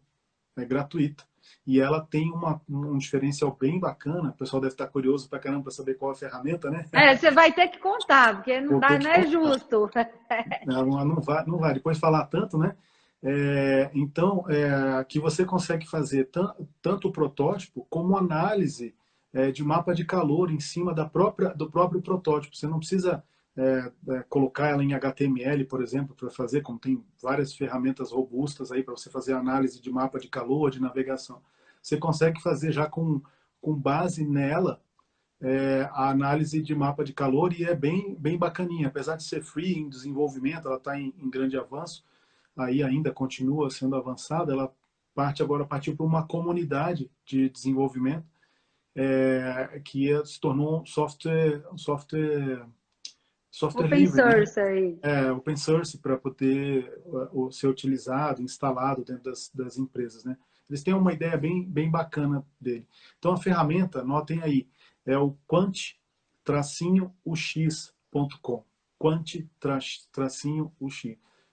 gratuita. E ela tem um diferencial bem bacana. O pessoal deve estar curioso pra caramba para saber qual é a ferramenta, né? Você vai ter que contar, porque não Vou dá, ter não que é contar. justo. Não vai depois falar tanto, né? Então, que você consegue fazer tanto o protótipo como análise de mapa de calor em cima do próprio protótipo. Você não precisa colocar ela em HTML, por exemplo, para fazer, como tem várias ferramentas robustas aí para você fazer análise de mapa de calor, de navegação. Você consegue fazer já com base nela a análise de mapa de calor e é bem, bem bacaninha. Apesar de ser free em desenvolvimento, ela está em grande avanço, aí ainda continua sendo avançada, ela partiu para uma comunidade de desenvolvimento que se tornou um software Open livre, né? source aí. Open source para poder ser utilizado, instalado dentro das empresas, né? Eles têm uma ideia bem, bem bacana dele. Então a ferramenta, notem aí, é o quant-ux.com.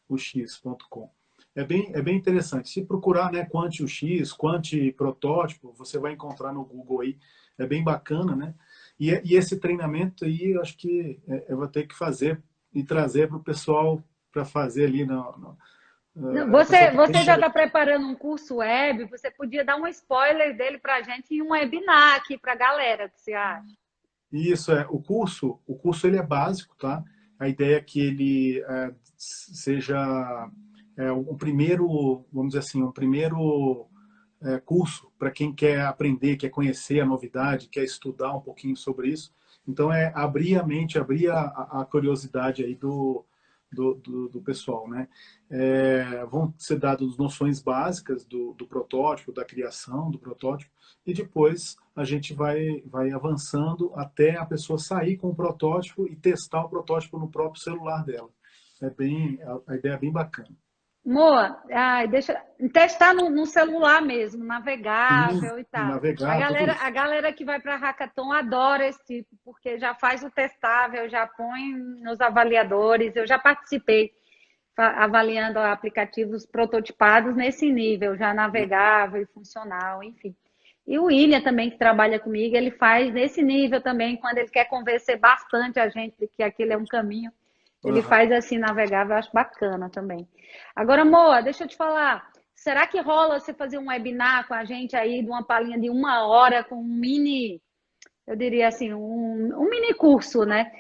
Quant-ux.com. É bem interessante. Se procurar, né, Quant-UX, Quant Protótipo, você vai encontrar no Google aí. É bem bacana, né? E esse treinamento aí, eu acho que eu vou ter que fazer e trazer para o pessoal para fazer ali. Não, A pessoa está bem você já está interessada. preparando um curso web, você podia dar um spoiler dele para a gente em um webinar aqui para a galera, o que você acha? Isso o curso ele é básico, tá? A ideia é que ele seja um primeiro, vamos dizer assim, um primeiro curso para quem quer aprender, quer conhecer a novidade, quer estudar um pouquinho sobre isso. Então, abrir a mente, abrir a curiosidade aí do pessoal, né? Vão ser dadas noções básicas do protótipo, da criação do protótipo, e depois a gente vai avançando até a pessoa sair com o protótipo e testar o protótipo no próprio celular dela. A ideia é bem bacana. Moa, deixa testar no celular mesmo, Sim, navegável e e tal. A navegar, tudo galera, isso. a galera que vai para Hackathon adora esse tipo, porque já faz o testável, já põe nos avaliadores. Eu já participei avaliando aplicativos prototipados nesse nível, já navegável e funcional, enfim. E o William também, que trabalha comigo, ele faz nesse nível também, quando ele quer convencer bastante a gente de que aquele é um caminho, ele Aham. faz assim navegável, eu acho bacana também. Agora, Moa, deixa eu te falar, será que rola você fazer um webinar com a gente aí, de uma palhinha de 1 hora, com um mini, eu diria assim, um mini curso, né?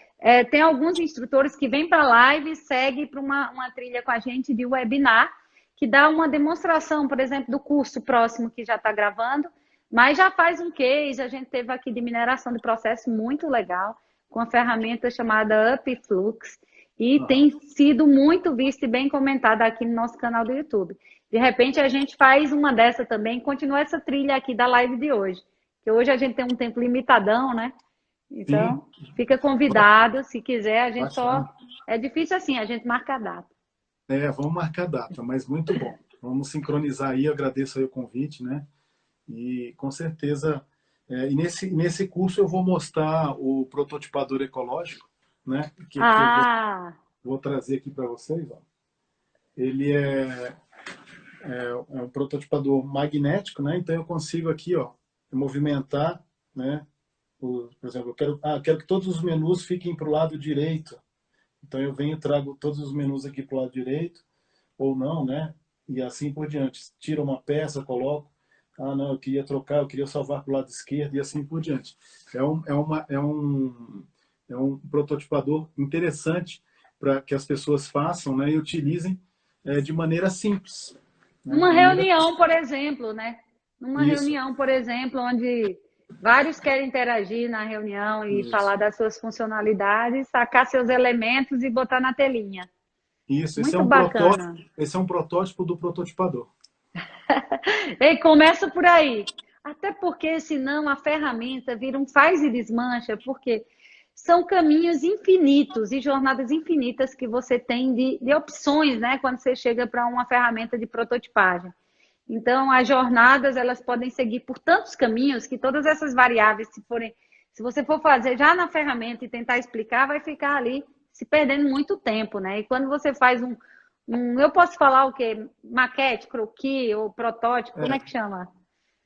tem alguns instrutores que vêm para a live e seguem para uma trilha com a gente de webinar, que dá uma demonstração, por exemplo, do curso próximo que já está gravando, mas já faz um case. A gente teve aqui de mineração de processo muito legal, com a ferramenta chamada Upflux, e tem sido muito vista e bem comentada aqui no nosso canal do YouTube. De repente, a gente faz uma dessa também, continua essa trilha aqui da live de hoje, que hoje a gente tem um tempo limitadão, né? Então, Sim. fica convidado, se quiser, a gente Bacana. só... É difícil assim, a gente marca a data. Vamos marcar a data, mas muito bom. Vamos sincronizar aí, eu agradeço aí o convite, né? E com certeza, e nesse curso eu vou mostrar o prototipador ecológico, né? Que eu vou trazer aqui para vocês. Ó. Ele é um prototipador magnético, né? Então eu consigo aqui, ó, movimentar, né? Por exemplo, eu quero que todos os menus fiquem para o lado direito. Então eu venho e trago todos os menus aqui para o lado direito, ou não, né? E assim por diante. Tiro uma peça, coloco. Ah, não, eu queria trocar, eu queria salvar para o lado esquerdo e assim por diante. É um prototipador interessante para que as pessoas façam, né? E utilizem de maneira simples. Né? Numa reunião, por exemplo, né? Numa Isso. reunião, por exemplo, onde vários querem interagir na reunião e falar das suas funcionalidades, sacar seus elementos e botar na telinha. Isso, Muito bacana. Esse é um protótipo do prototipador. E começa por aí. Até porque, senão, a ferramenta vira um faz e desmancha, porque são caminhos infinitos e jornadas infinitas que você tem de opções, né? Quando você chega para uma ferramenta de prototipagem. Então, as jornadas, elas podem seguir por tantos caminhos que todas essas variáveis, se você for fazer já na ferramenta e tentar explicar, vai ficar ali se perdendo muito tempo, né? E quando você faz eu posso falar o quê? Maquete, croquis ou protótipo, como é que chama?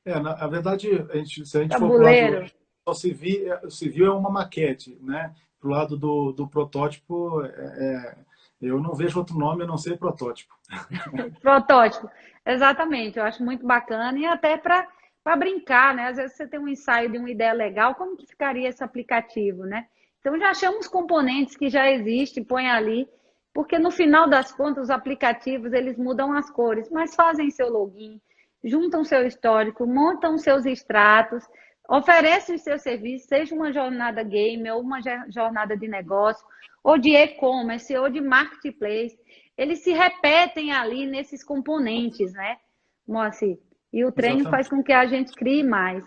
Na verdade, se a gente for para o Tabuleiro. lado o civil é uma maquete, né? Pro lado do protótipo, eu não vejo outro nome a não ser protótipo. Protótipo, exatamente. Eu acho muito bacana e até para brincar, né? Às vezes você tem um ensaio de uma ideia legal, como que ficaria esse aplicativo, né? Então já chama os componentes que já existem, põe ali, porque no final das contas os aplicativos eles mudam as cores, mas fazem seu login, juntam seu histórico, montam seus extratos, oferecem os seus serviços, seja uma jornada game ou uma jornada de negócio, ou de e-commerce, ou de marketplace. Eles se repetem ali nesses componentes, né, Moacir? E o treino faz Exatamente. com que a gente crie mais.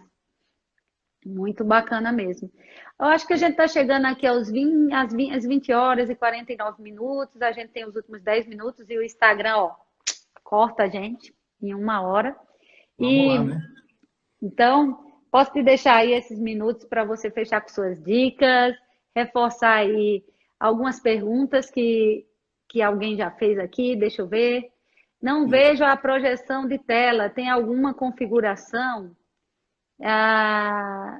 Muito bacana mesmo. Eu acho que a gente está chegando aqui às 20 horas e 49 minutos. A gente tem os últimos 10 minutos e o Instagram, ó, corta a gente em 1 hora. Vamos lá, né? Então, posso te deixar aí esses minutos para você fechar com suas dicas, reforçar aí algumas perguntas que alguém já fez aqui, deixa eu ver. Não Isso. vejo a projeção de tela, tem alguma configuração?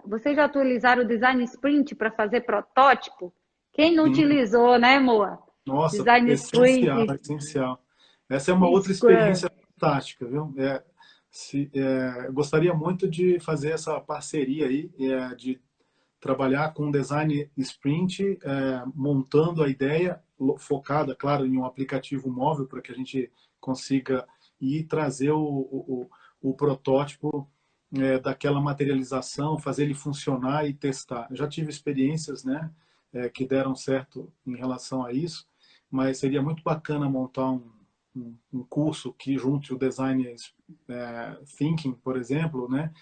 Vocês já atualizaram o Design Sprint para fazer protótipo? Quem não Sim. utilizou, né, Moa? Nossa, Design essencial, Sprint, essencial. Essa é uma outra Scrum. experiência fantástica, viu? Eu gostaria muito de fazer essa parceria aí, de trabalhar com design sprint, montando a ideia focada, claro, em um aplicativo móvel para que a gente consiga ir trazer o protótipo daquela materialização, fazer ele funcionar e testar. Eu já tive experiências, né, que deram certo em relação a isso, mas seria muito bacana montar um curso que junte o design thinking, por exemplo, né,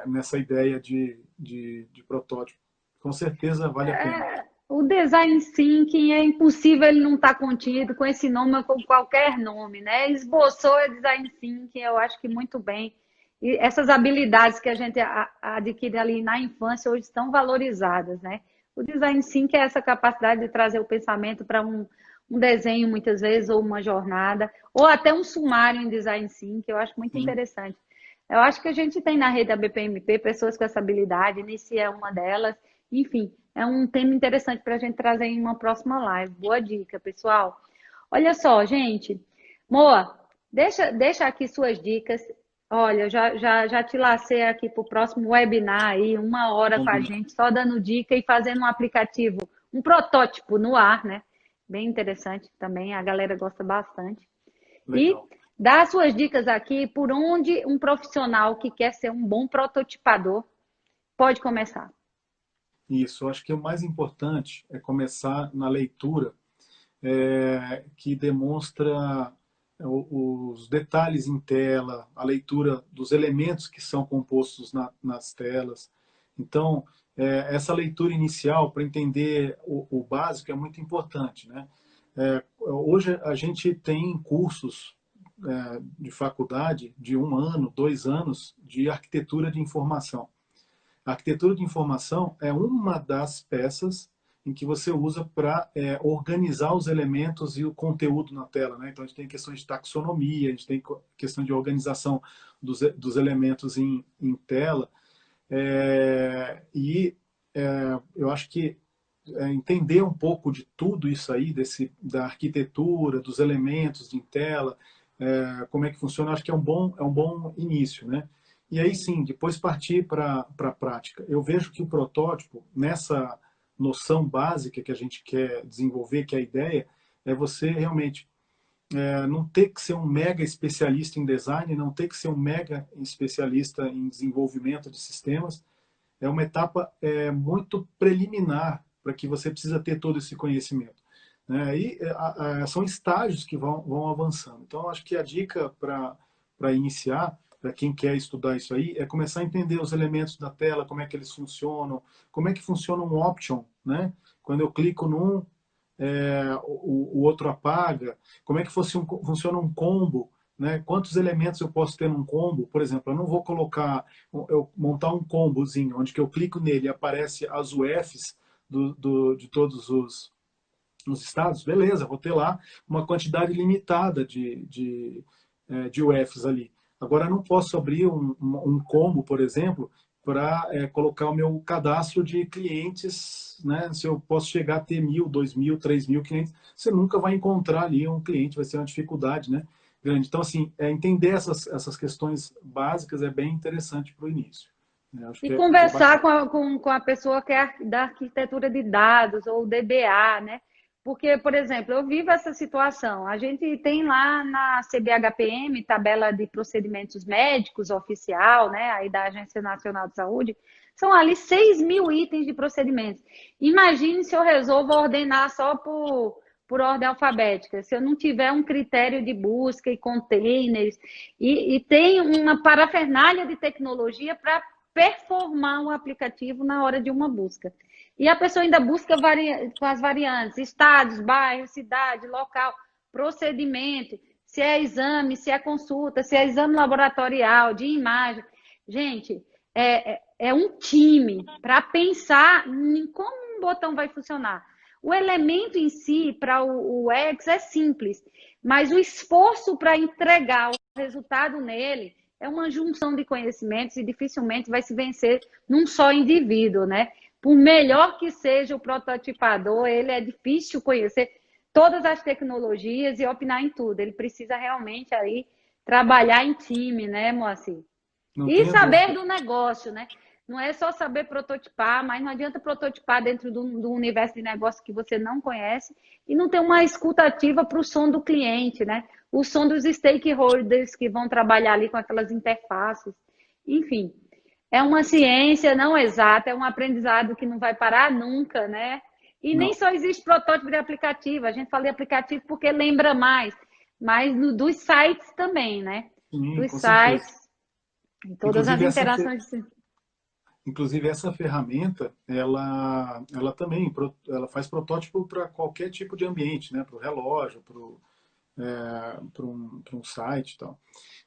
nessa ideia de protótipo. Com certeza vale a pena. O design thinking é impossível ele não estar contido com esse nome ou com qualquer nome, né? Esboçou o design thinking, eu acho que muito bem. E essas habilidades que a gente adquire ali na infância hoje estão valorizadas, né? O design thinking é essa capacidade de trazer o pensamento para um desenho, muitas vezes, ou uma jornada, ou até um sumário em design thinking, eu acho muito Sim. interessante. Eu acho que a gente tem na rede da BPMP pessoas com essa habilidade, Inicia é uma delas. Enfim, é um tema interessante para a gente trazer em uma próxima live. Boa dica, pessoal. Olha só, gente. Moa, deixa aqui suas dicas. Olha, já te lacei aqui para o próximo webinar aí, 1 hora com a gente, só dando dica e fazendo um aplicativo um protótipo no ar, né? Bem interessante também, a galera gosta bastante. E Legal. dá suas dicas aqui por onde um profissional que quer ser um bom prototipador pode começar. Isso, eu acho que o mais importante é começar na leitura, que demonstra os detalhes em tela, a leitura dos elementos que são compostos nas telas. Então, essa leitura inicial para entender o básico é muito importante, né? Hoje a gente tem cursos de faculdade de 1 ano, 2 anos de arquitetura de informação. A arquitetura de informação é uma das peças em que você usa para organizar os elementos e o conteúdo na tela, né? Então, a gente tem questões de taxonomia, a gente tem questão de organização dos elementos em tela. Eu acho que entender um pouco de tudo isso aí, da arquitetura, dos elementos em tela, como é que funciona, acho que é um bom início, né? E aí sim, depois partir para a prática. Eu vejo que o protótipo, nessa noção básica que a gente quer desenvolver, que é a ideia, é você realmente não ter que ser um mega especialista em design, não ter que ser um mega especialista em desenvolvimento de sistemas. É uma etapa muito preliminar para que você precisa ter todo esse conhecimento, né? Aí são estágios que vão avançando. Então, acho que a dica para iniciar, para quem quer estudar isso aí, é começar a entender os elementos da tela, como é que eles funcionam, como é que funciona um option, né? Quando eu clico num, o outro apaga, como é que funciona um combo, né? Quantos elementos eu posso ter num combo? Por exemplo, eu não vou eu montar um combozinho, onde que eu clico nele e aparece as UFs de todos os estados, beleza, vou ter lá uma quantidade limitada de UFs ali. Agora, eu não posso abrir um combo, por exemplo, para colocar o meu cadastro de clientes, né? Se eu posso chegar a ter 1.000, 2.000, 3.000 clientes, você nunca vai encontrar ali um cliente, vai ser uma dificuldade, né? Grande. Então, assim, entender essas questões básicas é bem interessante para o início, né? Acho E que é conversar bacana. com a pessoa que é da arquitetura de dados, ou DBA, né? Porque, por exemplo, eu vivo essa situação. A gente tem lá na CBHPM, tabela de procedimentos médicos oficial, né? Aí da Agência Nacional de Saúde, são ali 6.000 itens de procedimentos. Imagine se eu resolvo ordenar só por ordem alfabética, se eu não tiver um critério de busca e containers, e tem uma parafernália de tecnologia para performar um aplicativo na hora de uma busca. E a pessoa ainda busca com as variantes, estados, bairro, cidade, local, procedimento, se é exame, se é consulta, se é exame laboratorial, de imagem. Gente, é um time para pensar em como um botão vai funcionar. O elemento em si, para o UX, é simples, mas o esforço para entregar o resultado nele é uma junção de conhecimentos e dificilmente vai se vencer num só indivíduo, né? Por melhor que seja o prototipador, ele é difícil conhecer todas as tecnologias e opinar em tudo. Ele precisa realmente aí trabalhar em time, né, Moacir? Não E tenha saber dúvida. do negócio, né? Não é só saber prototipar, mas não adianta prototipar dentro do universo de negócio que você não conhece e não ter uma escuta ativa para o som do cliente, né? O som dos stakeholders que vão trabalhar ali com aquelas interfaces. Enfim, é uma ciência não exata, é um aprendizado que não vai parar nunca, né? E nem Não. só existe protótipo de aplicativo, a gente fala de aplicativo porque lembra mais, mas dos sites também, né? Sim, Dos com certeza. sites, em todas as Inclusive essa, interações. inclusive essa ferramenta, ela também, ela faz protótipo para qualquer tipo de ambiente, né? Para o relógio, para um site e tal.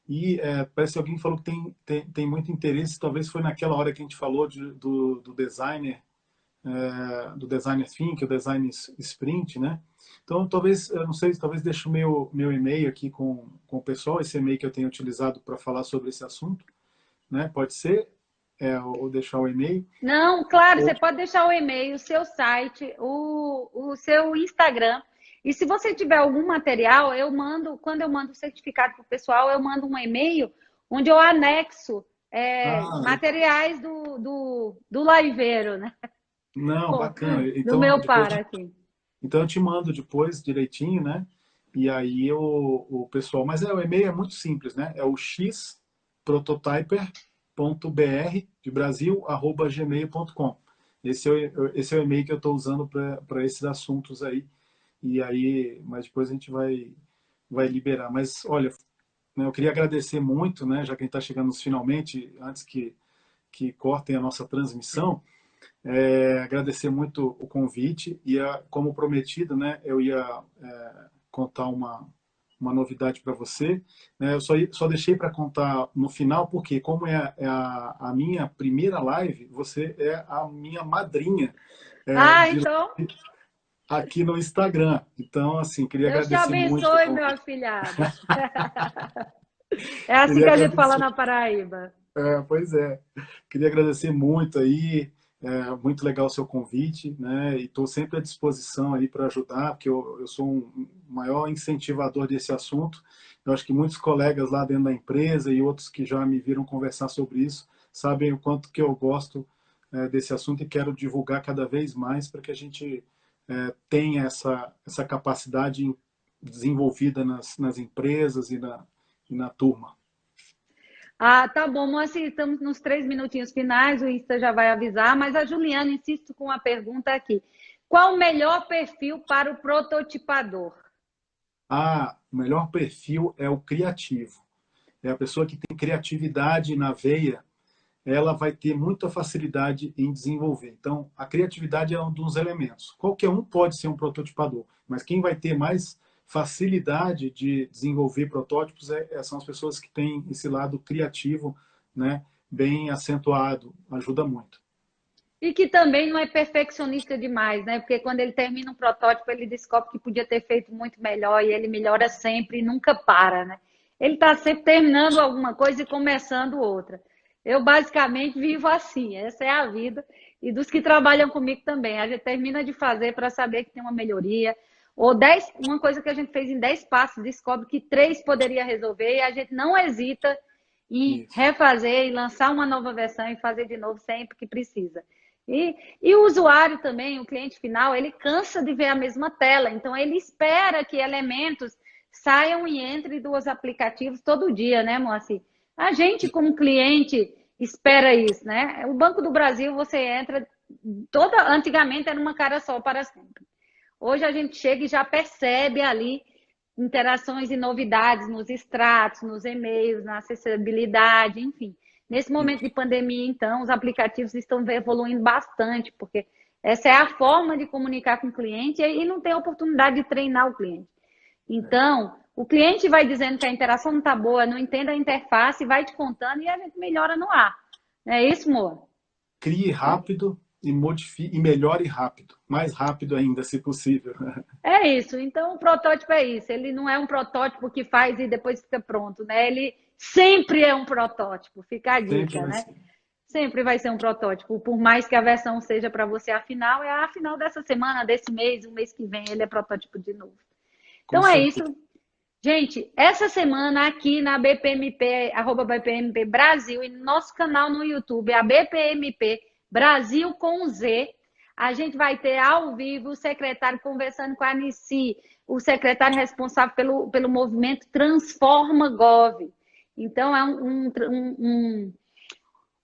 E parece que alguém falou que tem muito interesse, talvez foi naquela hora que a gente falou do designer, do designer thinking, o design sprint, né? Então, talvez, eu não sei, talvez deixe o meu e-mail aqui com o pessoal, esse e-mail que eu tenho utilizado para falar sobre esse assunto, né? Pode ser, ou deixar o e-mail. Não, claro, Ou, você pode deixar o e-mail, o seu site, o seu Instagram. E se você tiver algum material, eu mando, quando eu mando o certificado para o pessoal, eu mando um e-mail onde eu anexo ah, materiais do liveiro, né? Não, bacana. Do Então, meu depois, par aqui. então eu te mando depois direitinho, né? E aí o pessoal. Mas o e-mail é muito simples, né? É o xprototyper.br de Brasil, @gmail.com. Esse é o e-mail que eu estou usando para esses assuntos aí. E aí, mas depois a gente vai liberar. Mas olha, né, eu queria agradecer muito, né? Já que a gente está chegando nos finalmente, antes que cortem a nossa transmissão. Agradecer muito o convite e, como prometido, né, eu ia contar uma novidade para você. Né, eu só deixei para contar no final, porque como a minha primeira live, você é a minha madrinha Ah, de então, aqui no Instagram. Então, assim, queria Deus te agradecer muito o abençoe, meu convite. afilhado. É assim Queria que a gente fala agradecer. na Paraíba. Pois é. Queria agradecer muito aí, muito legal o seu convite, né? E estou sempre à disposição aí para ajudar, porque eu sou um maior incentivador desse assunto. Eu acho que muitos colegas lá dentro da empresa e outros que já me viram conversar sobre isso sabem o quanto que eu gosto desse assunto e quero divulgar cada vez mais para que a gente tenha essa capacidade desenvolvida nas empresas e na turma. Ah, tá bom, Moacir, estamos nos 3 minutinhos finais, o Insta já vai avisar, mas a Juliana insiste com uma pergunta aqui. Qual o melhor perfil para o prototipador? O melhor perfil é o criativo. É a pessoa que tem criatividade na veia, ela vai ter muita facilidade em desenvolver. Então, a criatividade é um dos elementos. Qualquer um pode ser um prototipador, mas quem vai ter mais facilidade de desenvolver protótipos são as pessoas que têm esse lado criativo, né, bem acentuado. Ajuda muito. E que também não é perfeccionista demais, né? Porque quando ele termina um protótipo, ele descobre que podia ter feito muito melhor e ele melhora sempre e nunca para, né? Ele está sempre terminando alguma coisa e começando outra. Eu basicamente vivo assim, essa é a vida. E dos que trabalham comigo também. A gente termina de fazer para saber que tem uma melhoria. Ou 10, uma coisa que a gente fez em 10 passos, descobre que 3 poderia resolver e a gente não hesita em Isso. refazer e lançar uma nova versão e fazer de novo sempre que precisa. E o usuário também, o cliente final, ele cansa de ver a mesma tela, então ele espera que elementos saiam e entrem dos aplicativos todo dia, né, Moacir? A gente, como cliente, espera isso, né? O Banco do Brasil, você entra, antigamente era uma cara só para sempre. Hoje a gente chega e já percebe ali interações e novidades nos extratos, nos e-mails, na acessibilidade, enfim. Nesse momento de pandemia, então, os aplicativos estão evoluindo bastante, porque essa é a forma de comunicar com o cliente e não tem oportunidade de treinar o cliente. Então, o cliente vai dizendo que a interação não está boa, não entende a interface, vai te contando e a gente melhora no ar. Não é isso, amor? Crie rápido e modifique e melhore rápido. Mais rápido ainda, se possível. É isso. Então, o protótipo é isso. Ele não é um protótipo que faz e depois fica pronto, né? Ele sempre é um protótipo. Fica a Sempre dica, vai né? ser. Sempre vai ser um protótipo. Por mais que a versão seja para você a final, é a final dessa semana, desse mês, o mês que vem, ele é protótipo de novo. Com Então é isso. certeza. Gente, essa semana aqui na BPMP, @BPMP Brasil, e no nosso canal no YouTube, a BPMP Brasil com Z, a gente vai ter ao vivo o secretário conversando com a Anici, o secretário responsável pelo movimento Transforma Gov. Então, é um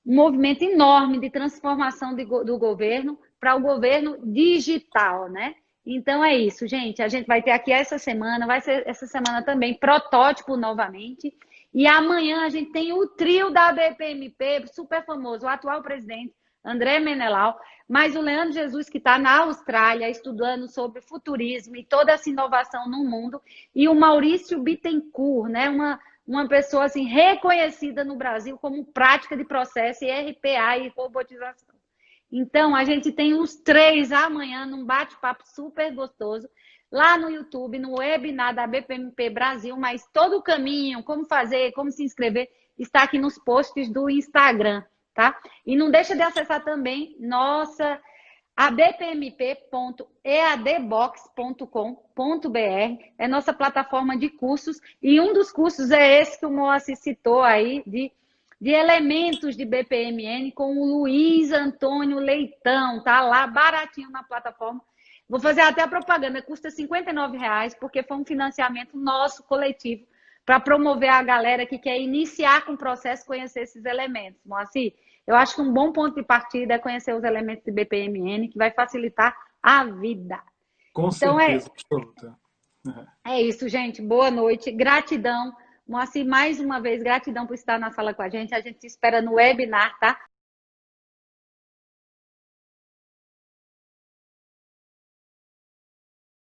movimento enorme de transformação do governo para o governo digital, né? Então é isso, gente. A gente vai ter aqui essa semana, vai ser essa semana também protótipo novamente. E amanhã a gente tem o trio da BPMP, super famoso, o atual presidente André Menelau, mas o Leandro Jesus, que está na Austrália estudando sobre futurismo e toda essa inovação no mundo, e o Maurício Bittencourt, né? Uma pessoa assim, reconhecida no Brasil como prática de processo e RPA e robotização. Então, a gente tem os 3 amanhã num bate-papo super gostoso lá no YouTube, no webinar da BPMP Brasil, mas todo o caminho, como fazer, como se inscrever, está aqui nos posts do Instagram, tá? E não deixa de acessar também nossa abpmp.eadbox.com.br, é nossa plataforma de cursos, e um dos cursos é esse que o Moacir citou aí, de de elementos de BPMN com o Luiz Antônio Leitão. Tá lá baratinho na plataforma. Vou fazer até a propaganda, custa R$ 59,00, porque foi um financiamento nosso, coletivo, para promover a galera que quer iniciar com o processo, conhecer esses elementos. Moacir, eu acho que um bom ponto de partida é conhecer os elementos de BPMN, que vai facilitar a vida. Com Então, certeza absoluta. é isso, gente. Boa noite. Gratidão. Moacir, mais uma vez, gratidão por estar na sala com a gente. A gente te espera no webinar, tá?